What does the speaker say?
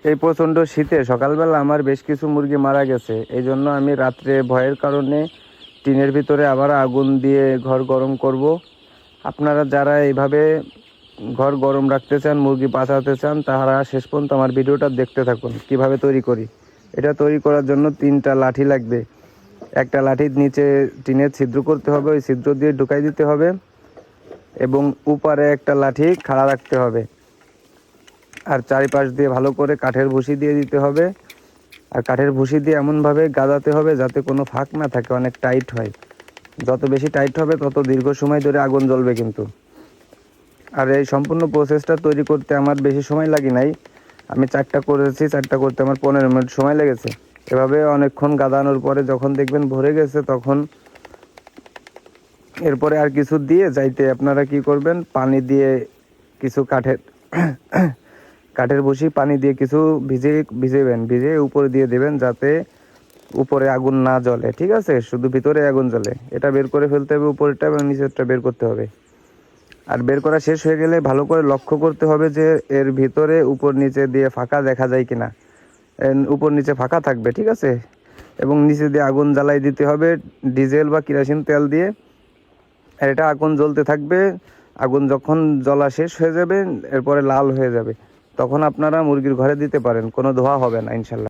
এই প্রচণ্ড শীতে সকালবেলা আমার বেশ কিছু মুরগি মারা গেছে। এই জন্য আমি রাত্রে ভয়ের কারণে টিনের ভিতরে আবার আগুন দিয়ে ঘর গরম করব। আপনারা যারা এইভাবে ঘর গরম রাখতে চান, মুরগি বাঁচাতে চান, তারা শেষ পর্যন্ত আমার ভিডিওটা দেখতে থাকুন কিভাবে তৈরি করি। এটা তৈরি করার জন্য 3টা লাঠি লাগবে। একটা লাঠির নিচে টিনের ছিদ্র করতে হবে, ওই ছিদ্র দিয়ে ঢুকাই দিতে হবে এবং উপরে একটা লাঠি খাড়া রাখতে হবে। আর চারিপাশ দিয়ে ভালো করে কাঠের ভুসি দিয়ে দিতে হবে। আর কাঠের ভুসি দিয়ে এমনভাবে গাদাতে হবে যাতে কোনো ফাঁক না থাকে, অনেক টাইট হয়। যত বেশি টাইট হবে তত দীর্ঘ সময় ধরে আগুন জ্বলবে কিন্তু। আর এই সম্পূর্ণ প্রসেসটা তৈরি করতে আমার বেশি সময় লাগে নাই। আমি 4টা করেছি, 4টা করতে আমার 15 মিনিট সময় লেগেছে। এভাবে অনেকক্ষণ গাদানোর পরে যখন দেখবেন ভরে গেছে, তখন এরপরে আর কিছু দিয়ে যাইতে আপনারা কি করবেন, পানি দিয়ে কিছু কাঠের ভুসি পানি দিয়ে কিছু ভিজিয়ে উপরে দিয়ে দেবেন, যাতে উপরে আগুন না জ্বলে। ঠিক আছে, শুধু ভিতরে আগুন জ্বলে। এটা বের করে ফেলতে হবে, উপরেরটা এবং নিচেরটা বের করতে হবে। আর বের করা শেষ হয়ে গেলে ভালো করে লক্ষ্য করতে হবে যে এর ভিতরে উপর নিচে দিয়ে ফাঁকা দেখা যায় কিনা। উপর নিচে ফাঁকা থাকবে, ঠিক আছে। এবং নিচে দিয়ে আগুন জ্বালাই দিতে হবে ডিজেল বা কেরোসিন তেল দিয়ে। আর এটা আগুন জ্বলতে থাকবে। আগুন যখন জ্বলা শেষ হয়ে যাবে, এরপরে লাল হয়ে যাবে, তখন আপনারা মুরগির ঘরে দিতে পারেন, কোনো ধোয়া হবে না ইনশাল্লাহ।